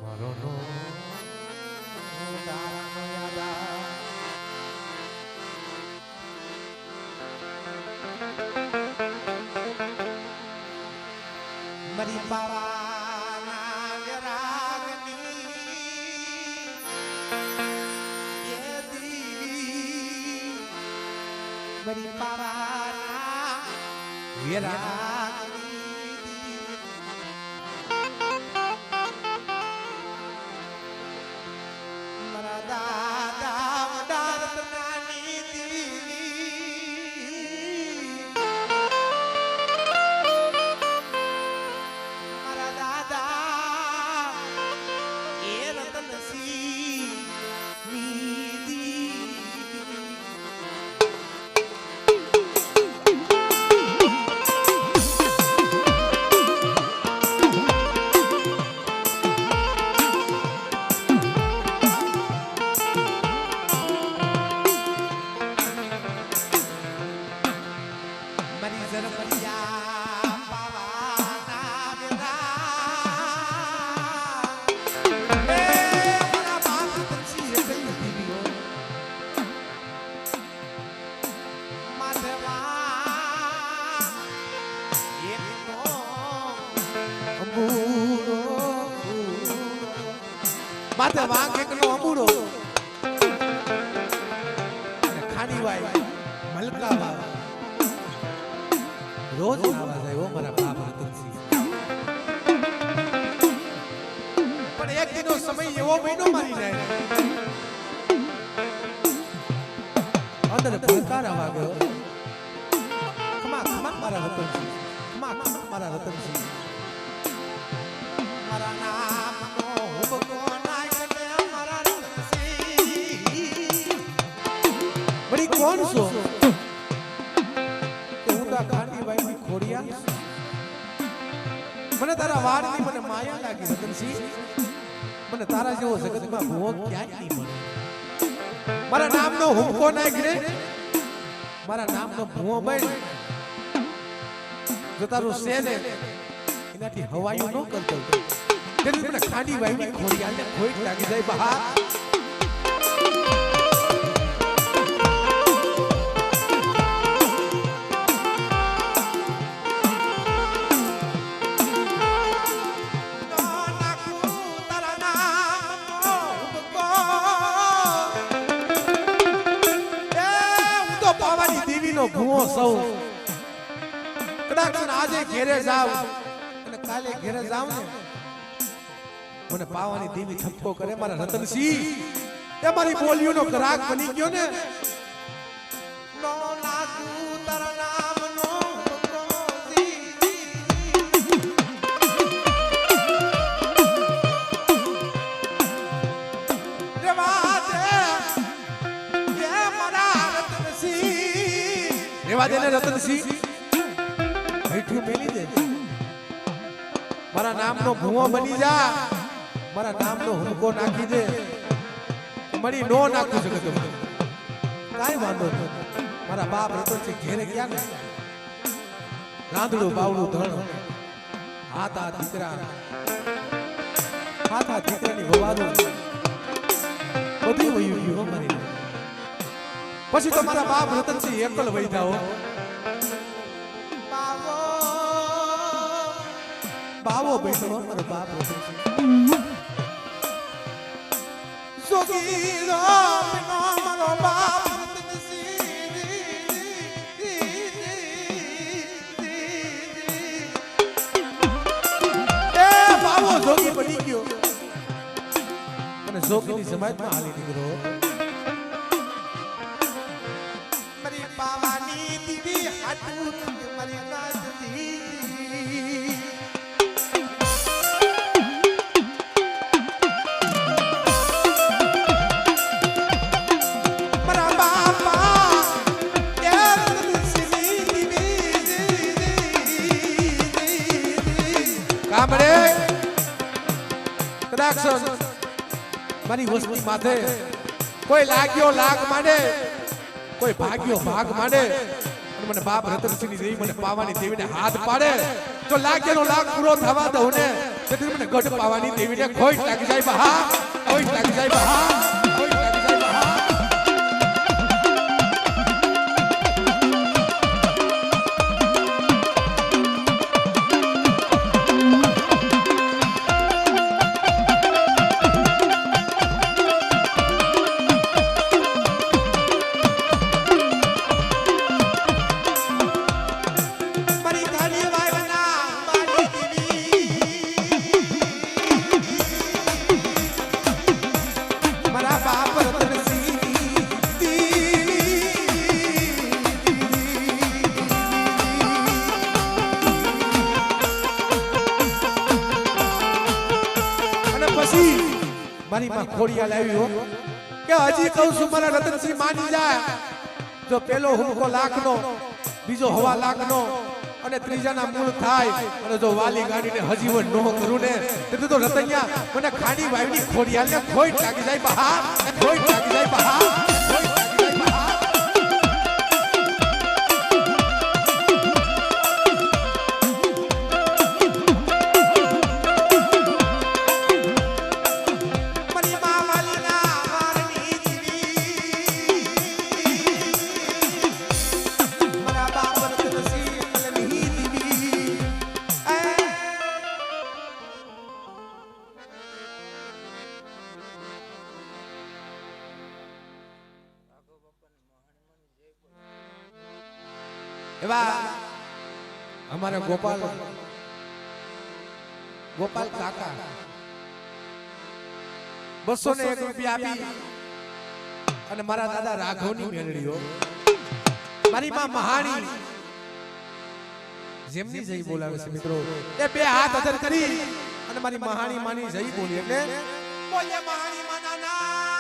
મરનો તારાનો યાદા મરી બાવાના વિરાગની એ દીવી મરી બાવાના વિરાગની મરા દાદા વડારત નાની દીવી મરા દાદા એ રતન સી વીદી મરી જર મરિયા પાવાના વિરા એ મરા બાપ તછી કઈ દીવીઓ માધવા એકનો અંબુરો માધવા એકનો અંબુરો ખાણીવાઈ મલકાવા રોજ આવા જાય મારા બાપ રતનસિંહ પણ એક દિનો સમય એવો મહિનો મારી જાય અંદર ભડકાર આવા ગયો ખમા ખમા મારા રતનસિંહ ખમા ખમા મારા રતનસિંહ મારા નામનો હુબકો નાય કને મારા રતનસિંહ બડી કોણ છો ખાંડીબાઈની ખોડિયા મને તારા વાળની મને માયા લાગી રતનસિંહ મને તારા જેવો જગતમાં ભૂવો ક્યાંય નહીં મળે મારા નામનો હુમકો નાખી મારા નામનો ભૂવો બન જો તારું સેને એનાથી હવાયું ન કરતો તેથી મને ખાંડીબાઈની ખોડિયાને ખોટ લાગી જાય બહાર ભૂવો સૌ કદાચ આજે ઘેરે જાવ અને કાલે ઘેરે જાવ ને મને પાવાની દેવી ઠપકો કરે મારા રતનસિંહ એ મારી બોલીઓનો ગ્રાહક બની ગયો ને નો લાગુ તારા નામનો રેવા દે ને રતનસિંહ હેઠું મેલી દે મારા નામનો ભૂવો બની જા મારા નામનો હુમકો નાખી દે મળી નો નાખું જગત કાઈ વાંધો નહીં મારા બાપ રતનસિંહ ઘેરે ગયા ને રાંધડું બાવડું ધણ હાથા દીકરાની વવારું બધું વયું ગયું મારી પછી તો મારા બાપ રતનસિંહ એકલ વહી જાઓ બાવો બેઠો મારો બાપ રતનસિંહ સોગીરો મારો બાપ રતનસિંહ એ બાવો જોગી બની ગયો અને જોગીની સમાજમાં હાલી નીકળો પાવાની દીવી હાટું મારી નાચતી મારા બાપા એ રતનસિંહની દીવી કામરે કદાચ મારી વસ્તી માથે કોઈ લાગ્યો લાગ માંડે કોઈ ભાગ્યો ભાગ માંડે અને મને બાપ રતનસિંહની દેવી મને પાવાની દેવીને હાથ પાડે તો લાગ્યાનો લાગ પૂરો થવા દઉં ને તેથી મને ગઢ પાવાની દેવીને ખોટ લાગી જાય બહા ખોટ લાગી જાય બહા ખોટ લાગી જાય બહા મારી માં ખોડિયા લાવી હો કે હજી કહું છું મારા રતનસિંહ માની જાય જો પેલો હુમકો લાખનો બીજો હવા લાખનો અને ત્રીજાના મૂળ થાય અને જો વાલી ગાડીને હજીવન નો કરું ને તો રતનિયા મને ખાડી વાવની ખોડિયાને ખોટ લાગી જાય બહા ખોટ લાગી જાય બહા એવા અમારે ગોપાલ કાકા 201 રૂપિયા આપી અને મારા દાદા રાઘવની મેળડીઓ મારી માં મહાણી જેમની જઈ બોલાવે છે મિત્રો એ બે હાથ અધર કરી અને મારી મહાણી માની જઈ બોલી એટલે બોલે મહાણી માના નામ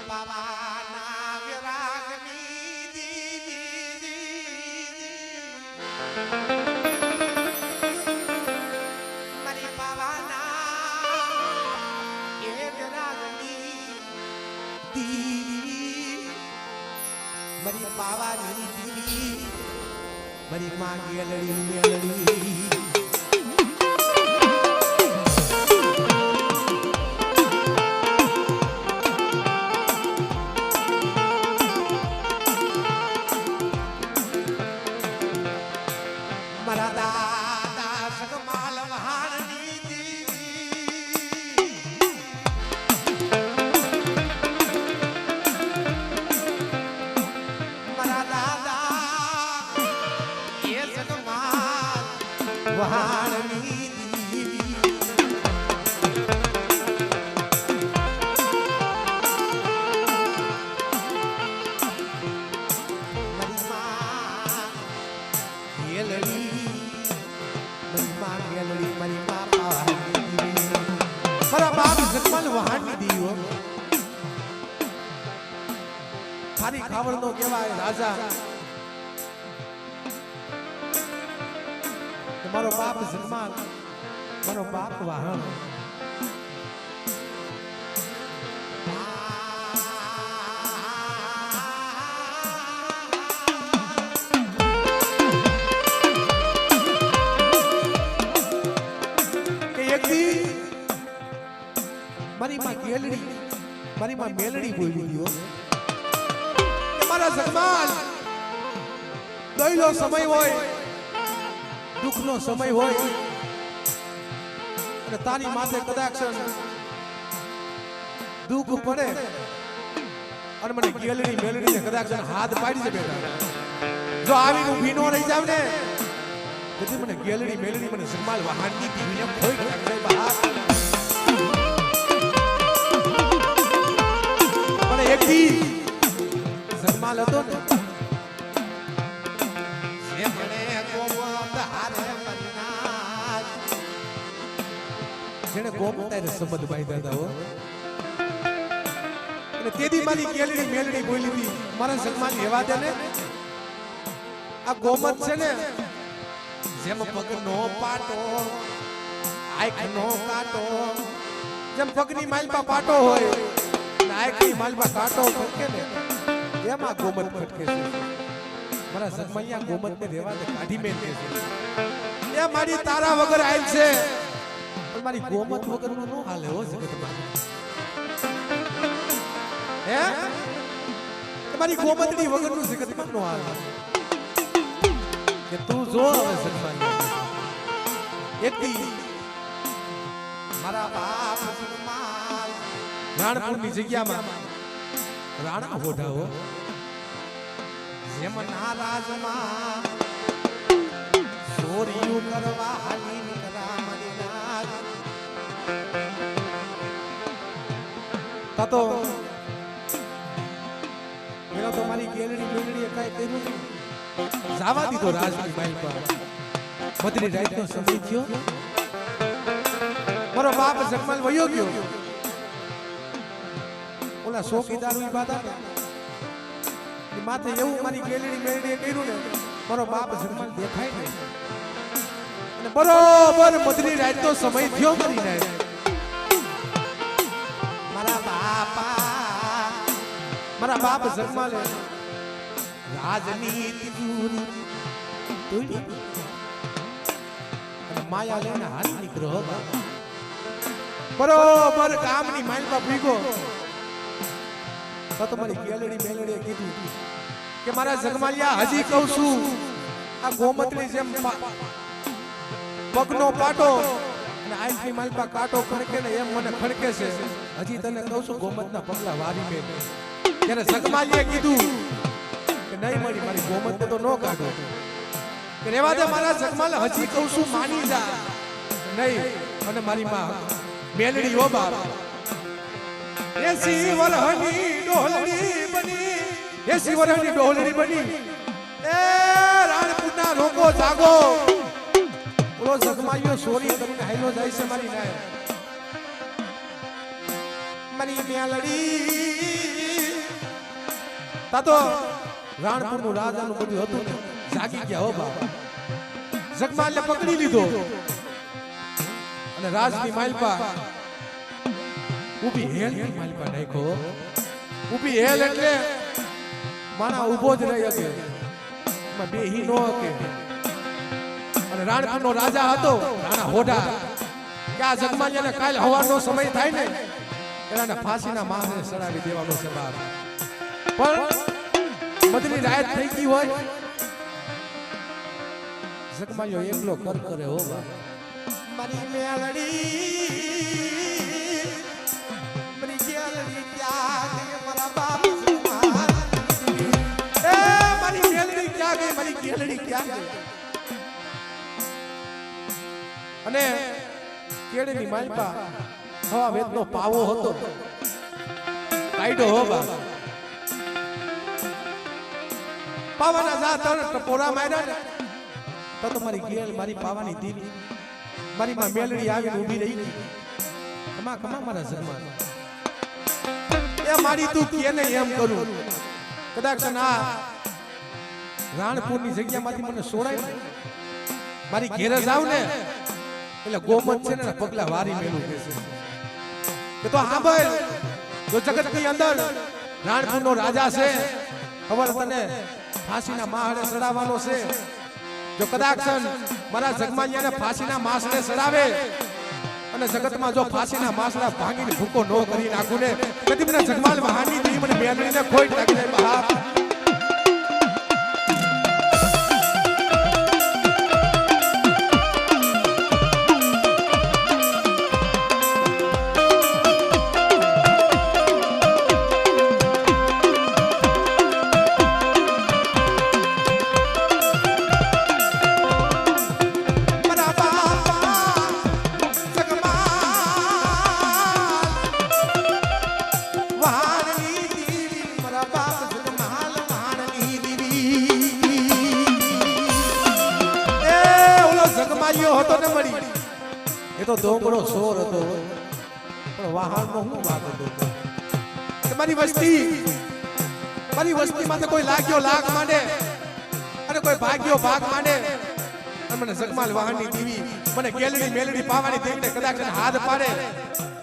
બાવાના વિરાગની મારી બાવાના એ વિરાગની દીવી મારી બાવાની દીવી મારી માં ગેલડી મેલડી ખારી ખાવડનો કહેવાય રાજા મારો બાપ જન્માલ મારો બાપ વાહન મારી માં ગેલડી મારી માં મેલડી બોલી ગયો મારા સન્માન દઈલો સમય હોય દુઃખનો સમય હોય અને તારી માથે કદાચ દુઃખ પડે અને મને ગેલડી મેલડી કદાચ હાથ પાડી દે બેટા જો આવીને ઊભી નો રહી જાવ ને તેથી મને ગેલડી મેલડી મને સન્માન વાહનની દીવીને ખોઈ નાખી જાય બહાર એકથી સન્માન હતો ને જેને ગોમતાને સંબંધ બાંધ્યા હતા હો અને તેદી મારી ગેલડી મેલડી બોલી હતી મારા સન્માન એવા દે ને આ ગોમત છે ને જેમ પગનો પાટો આંખનો કાંટો જેમ પગની માલપા પાટો હોય આંખની માલમાં કાંટો ખટકે ને એમાં ગોમત ખટકે છે મારા જગમલિયા ગોમતને રહેવા દે કાઢી મેલે છે એ મારી તારા વગર આयल છે પણ મારી ગોમત વગરનું નો હાલે હો જગતમાં હે તમારી ગોમતની વગરનું જગતમાં નો હાલે કે તું જો હવે જગમલિયા એકથી મારા બાપ જગમાલ રાણપુરની જગ્યામાં રાણા ઓઢાવો જેમના રાજમાં ચોરીયું કરવા હાલી નીકળા મદીના તો પેલો તો મારી ગેલડી મેલડી કાઈ કર્યું નહીં જાવા દીધો રાજની માઈ પર મદરી રાતનો સમય થયો મારો બાપ જગમાલ વયો ગયો ઓલા ચોકીદાર ઉભા હતા ને માથે એવું મારી ગેલડી મેલડીએ કર્યું ને મારો બાપ જગમાલ દેખાય નહીં અને બરોબર મદરી રાતનો સમય થયો મારી રાત મારા બાપ જગમાલે રાજનીતિ દૂરી તોડી અને માયા લઈને હાલ નીકળ્યો બરોબર ગામની માલમાં ભીગો તો તમારી ગેલડી મેલડીએ કીધું કે મારા જગમાલિયા હજી કહું છું આ ગોમતની જેમ પગનો પાટો અને આંખની માલમાં કાંટો ખડકે ને એમ મને ખડકે છે હજી તને કહું છું ગોમતના પગલા વારી મે ત્યારે જગમાલિયાએ કીધું કે નહીં મળી મારી ગોમતને તો ન કાઢો કે રેવા દે મારા જગમાલ હજી કહું છું માની જા નહીં અને મારી માં મેલડી ઓ બાપ 80 વર્ષની ડોલડી બની 80 વર્ષની ડોલડી બની એ રાણપુરના લોકો જાગો ઓલો જગમાલિયો સોરી કરીને હાઈલો જાય છે મારી નાય મારી મેલડી તાતો રાણપુરનું રાજાનું બધું હતું ને જાગી ગયા હો બાબા જગમાલને પકડી લીધો અને રાજની માલપા ઊભી હેલની માલપા નાખ્યો ઊભી હેલ એટલે માણા ઊભો જ રહી શકે એમાં બેહી નો હકે અને રાણપુરનો રાજા હતો રાણા હોડા કે આ જગમાલિયાને કાલ હવાનો સમય થાય ને એના ફાંસીના માથે સડાવી દેવાનો છે બાપ પણ મદની રાત થઈ ગઈ હોય જગમાલિયો એકલો કર કરે હો બાપ મારી મેલડી ક્યાં ગઈ મારા બાપ એ મારી મેલડી ક્યાં ગઈ મારી ગેલડી ક્યાં ગઈ અને કેળની માલપા હવા વેદનો પાવો હતો કાઈડો હો બા પાવાના જા તર ટપોરા માર્યા તો તમારી ગેલ મારી પાવાની દીવી મારી માં મેલડી આવીને ઊભી રહી કમા કમા મારા જગમાલ એ મારી તું કેને એમ કરું કદાચ ના રાણપુરની જગ્યામાંથી મને છોડાય મારી ઘેરે જાવ ને એટલે ગોમત છે ને પગલા વારી મેલું કે છે કે તો હા ભાઈ જો જગતની અંદર રાણપુરનો રાજા છે ખબર તને ફાંસીના માહડે ચડાવવાનો છે જો કદાચ મારા જગમાલિયાને ફાંસીના માસડે ચડાવે અને જગતમાં જો ફાંસીના માસડા ભાંગીને ભૂકો ન કરી નાખું ને કદી મને જગમાલ વહાની દી મને મેલડીને ખોઈ નાખી દે બાપ હતો ને મળી એ તો ડોંગરો સોર હતો પણ વાહણનો હું વાગ હતો કે મારી વસ્તીમાં તો કોઈ લાગ્યો લાગ માંડે અને કોઈ ભાગ્યો ભાગ માંડે અને મને જગમાલ વાહણની દીવી મને ગેલડી મેલડી પાવાની દેવીને કદાચ હાથ પાડે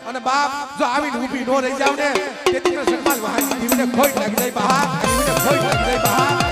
અને બાપ જો આવીને ઊભી નો રહી જાવ ને તેથી તો સન્માન વહાજી દીવને ખોટ લાગી જાય બહાર દીવને ખોટ લાગી જાય બહાર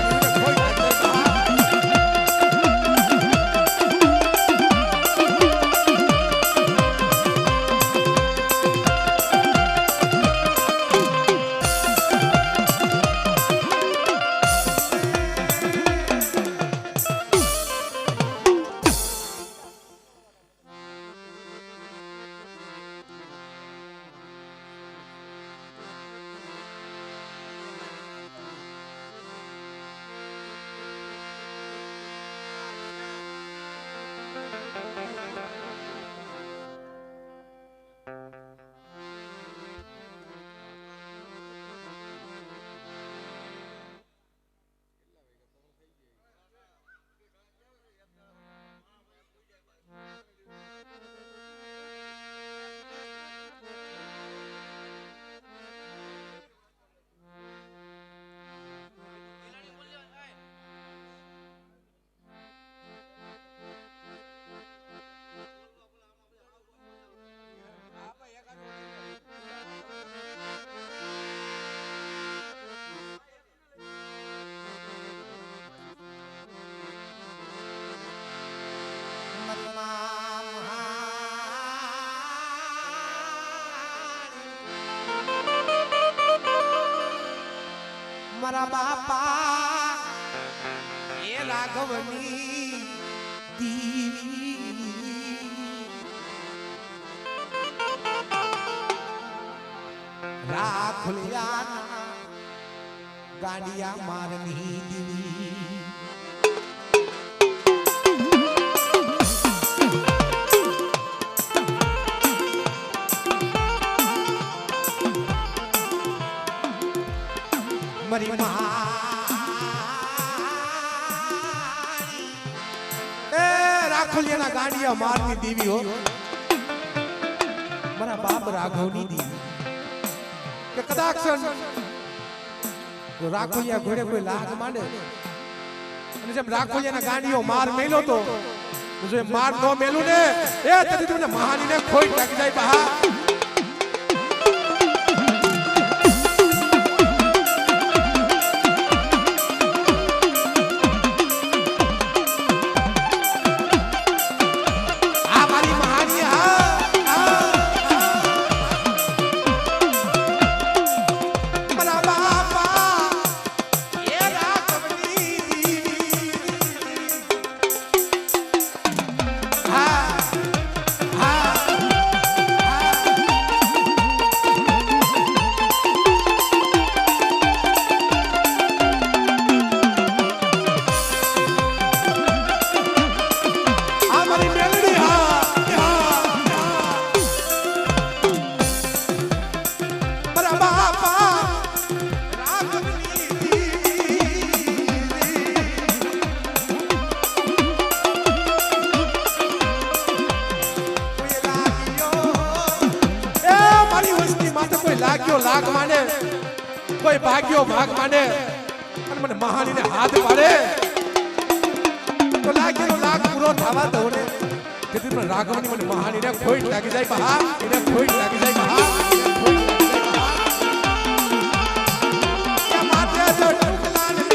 મારા બાપા એ રાઘવની દીવી રાખલિયા ગાડિયા મારની દીવી મારી રાખલિયાના ગાંડિયા મારની દેવી હો મારા બાપ રાઘવની દેવી કે કદાચ રાખલિયા ઘોડે કોઈ લાગ માંડે અને જેમ રાખલિયાના ગાંડિયો માર મેલ્યો તો જો માર નો મેલું ને એ તેથી તમને મહાનીને ખોટ લાગી જાય બહાર લાગ માંડે કોઈ ભાગ્યો ભાગ માંડે અને મને મહાનીને હાથ પાડે તો લાગેલો લાગ પૂરો થવા દો ને તેથી પણ રાઘવની મને મહાનીને ખોટ લાગી જાય બહાર એને ખોટ લાગી જાય બહાર માથે જો ટુકલા